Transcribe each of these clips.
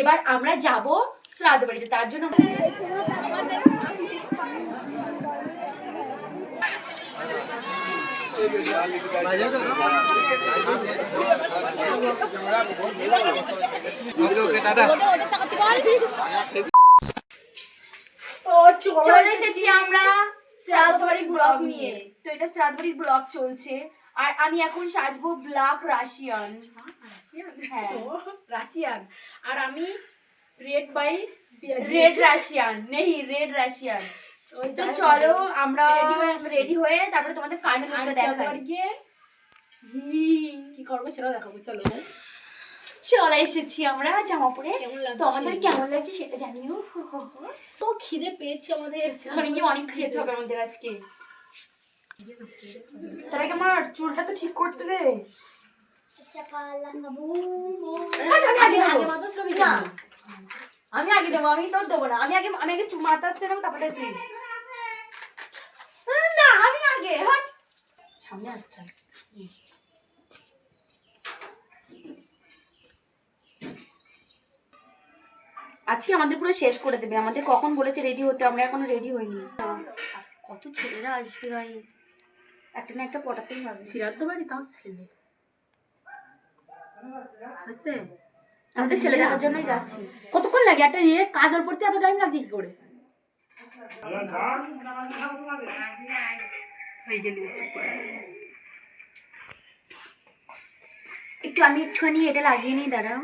এবার আমরা যাব শ্রাদ্ধ বাড়িতে, তার জন্য চলে এসেছি আমরা শ্রাদ্ধ বাড়ির ব্লগ নিয়ে। তো এটা শ্রাদ্ধ বাড়ির ব্লগ চলছে আর আমি এখন সাজবো ব্ল্যাক রাশিয়ান। হ্যাঁ রাশিয়ান, আর আমি রেড বাই রেড রাশিয়ান নেই, রেড রাশিয়ান। তো চলো আমরা রেডি হয়ে তারপরে তোমাদের ফাইনাল দেখাই কি করবো সেটাও দেখাবো। চলো চলে এসেছি আমরা জামা পরে। তো আমাদের কেমন লাগছে সেটা জানিও। তো খিদে পেয়েছে আমাদের, অনেক খেতে হবে আমাদের আজকে। তার আগে আমার চুলটা তো ঠিক করতে দে। আমি আগে দেবো, আমি তোর দেবো না। আমি আগে মাথা সেরাম তারপরে তুই। না আমি আগে, হট সামনে আসতে হয়। আজকে আমাদের পুরো শেষ করে দেবে। আমাদের কখন বলেছে রেডি হতে, আমরা এখনো রেডি হইনি। কত ছেলেরা আসবে গাইস, একটা না একটা পটাতেই হবে। শ্রাদ্ধ বাড়ি তাও ছেলে আছে, আমাদের ছেলে দেখার জন্যই যাচ্ছি। কতক্ষণ লাগে একটা ইয়ে কাজল পড়তে এত টাইম লাগছে কি করে? একটু আমি একটুখানি এটা লাগিয়ে নিই, দাঁড়াও।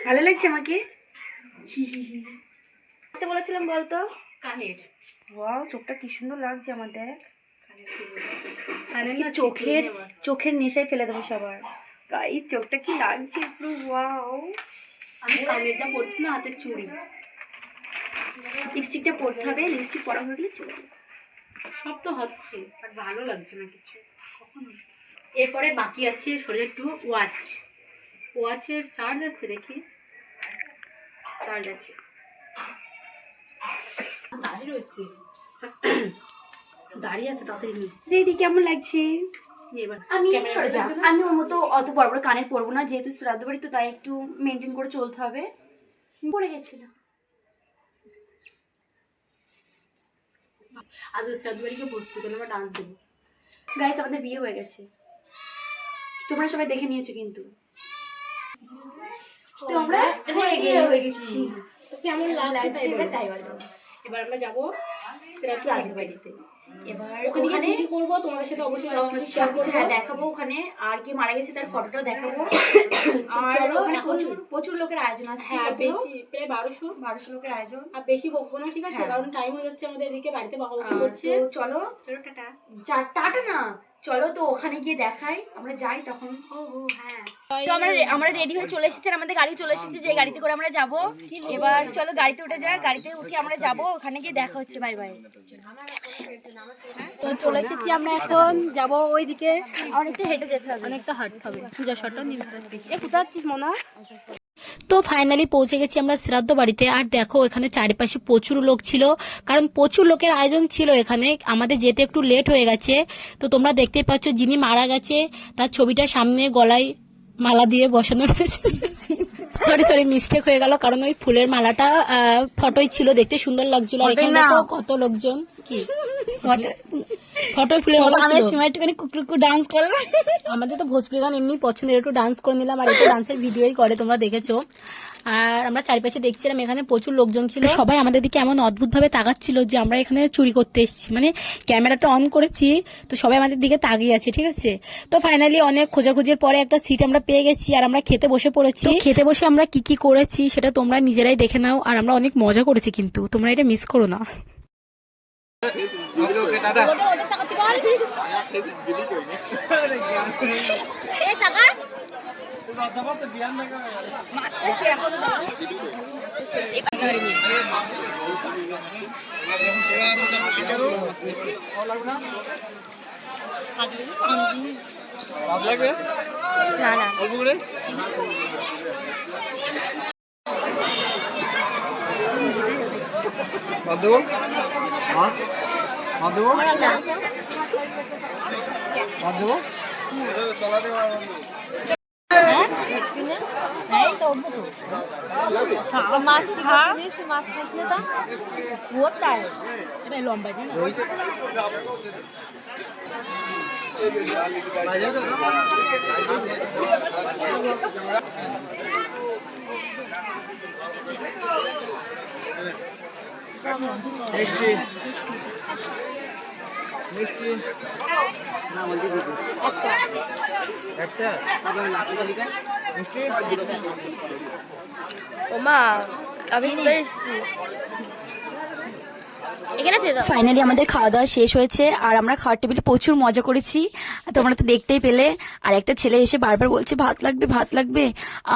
ভালো লাগছে আমাকে? বলেছিলাম বলতো কানের। ওয়াও, চোখটা কি সুন্দর লাগছে আমাদের। চোখের নেশায় ফেলে দেবো সবার। গাইস চোখটা কি লাগছে পুরো, ওয়াও। আমি কানের যা পড়ছি না, হাতের চুড়ি। লিপস্টিকটা পরতে হবে, লিপস্টিক পরা হয়ে গেলে চলে। সব তো হচ্ছে বাট ভালো লাগছে না কিছু। এরপরে বাকি আছে শরীরে একটু ওয়াচের চার্জ আছে, দেখি চার্জ আছে। দাঁড়িয়ে রয়েছে, দাঁড়িয়ে আছে তাড়াতাড়ি নিয়ে। রেডি কেমন লাগছে? এবার আমি ওর মতো অত বড় বড় কানের পরবো না, যেহেতু শ্রাদ্ধ বাড়ি তো তাই একটু মেনটেন করে চলতে হবে। পড়ে গেছিল। আজ শ্রাদ্ধ বাড়িকে বসতে গেলে আমরা ডান্স দেবো। গাইস আমাদের বিয়ে হয়ে গেছে, তোমরা সবাই দেখে নিয়েছো কিন্তু। তো আমরা হয়ে গেছি। তো কেমন লাগছে তাই বলো। এবার আমরা যাবো শ্রাদ্ধ বাড়িতে। এবার ওখানে কি করবো তোমাদের সাথে অবশ্যই দেখাবো। ওখানে আর কি মারা গেছে তার ফটোটাও দেখাবো। আর চলো, ওখানে প্রচুর লোকের আয়োজন আছে। হ্যাঁ, বেশি প্রায় 1200 লোকের আয়োজন। আর বেশি বকবো না, ঠিক আছে? কারণ টাইম হয়ে যাচ্ছে আমাদের, এদিকে বাড়িতে বকাবকি করছে। তো চলো টাটা না, চলো তো ওখানে গিয়ে দেখাই, আমরা যাই তখন। হ্যাঁ, তো আমরা রেডি হয়ে চলে এসেছি, আমাদের গাড়ি চলে এসেছে, যে গাড়িতে করে আমরা যাব। এবার চলো গাড়িতে উঠে যাই, গাড়িতে উঠে আমরা যাব, ওখানে গিয়ে দেখা হচ্ছে। Bye bye. তো চলে এসেছি আমরা, এখন যাব ওইদিকে। অনেকটা হেঁটে যেতে হবে, অনেকটা হাঁটতে হবে। পূজা শটটা নিয়ে কোথায় যাচ্ছিস মনা? তো ফাইনালি পৌঁছে গেছি আমরা শ্রাদ্ধ বাড়িতে। আর দেখো এখানে চারিপাশে প্রচুর লোক ছিল, কারণ প্রচুর লোকের আয়োজন ছিল এখানে। আমাদের যেতে একটু লেট হয়ে গেছে। তো তোমরা দেখতে পাচ্ছ যিনি মারা গেছে তার ছবিটা সামনে গলায় মালা দিয়ে বসানো রয়েছে। সরি মিস্টেক হয়ে গেল, কারণ ওই ফুলের মালাটা ফটোই ছিল, দেখতে সুন্দর লাগছিল। আর এখানে দেখো কত লোকজন, কি ফটোই ফুলের মালা ছিল। ডান্স করলাম, আমাদের তো ভোজপুরি গান এমনি পছন্দের, একটু ডান্স করে নিলাম। আর একটু ডান্সের ভিডিওই করে, তোমরা দেখেছো। আর আমরা চারিপাশে দেখছিলাম, এখানে প্রচুর লোকজন ছিল। সবাই আমাদের দিকে এমন অদ্ভুত ভাবে তাকাচ্ছিল যে আমরা এখানে চুরি করতে এসেছি। মানে ক্যামেরাটা অন করেছি তো সবাই আমাদের দিকে তাকিয়ে আছে, ঠিক আছে? তো ফাইনালি অনেক খোঁজাখুঁজির পরে একটা সিট আমরা পেয়ে গেছি, আর আমরা খেতে বসে পড়েছি। খেতে বসে আমরা কি করেছি সেটা তোমরা নিজেরাই দেখে নাও। আর আমরা অনেক মজা করেছি, কিন্তু তোমরা এটা মিস করো না। এই তো উঠবো তো মাছ কি করতে মাছ খাস না তা বহুত তাই এটা লম্বা না মিষ্টি না বলতে দিদি একটা মিষ্টি ওমা আমি কোথায় এসেছি এখানে তুই ফাইনালি আমাদের খাওয়া দাওয়া শেষ হয়েছে আর আমরা খাওয়ার টেবিলে প্রচুর মজা করেছি। তোমরা তো দেখতেই পেলে। আর একটা ছেলে এসে বারবার বলছে ভাত লাগবে ভাত লাগবে।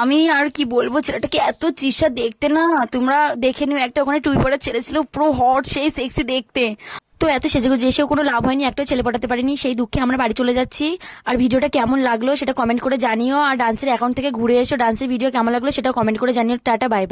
আমি আর কি বলবো, ছেলেটাকে এত চিসা দেখতে না, তোমরা দেখে নিও। একটা ওখানে টুপি পড়া ছেলে ছিল, পুরো হট, সেই সেক্সি দেখতে। তো এত সেজেগুজে এসেও কোনো লাভ হয়নি, একটা ছেলে পটাতে পারিনি। সেই দুঃখে আমরা বাড়ি চলে যাচ্ছি। আর ভিডিওটা কেমন লাগলো সেটা কমেন্ট করে জানিও। আর ডান্সের অ্যাকাউন্ট থেকে ঘুরে এসো, ডান্সের ভিডিও কেমন লাগলো সেটা কমেন্ট করে জানিও। Tata, bye bye.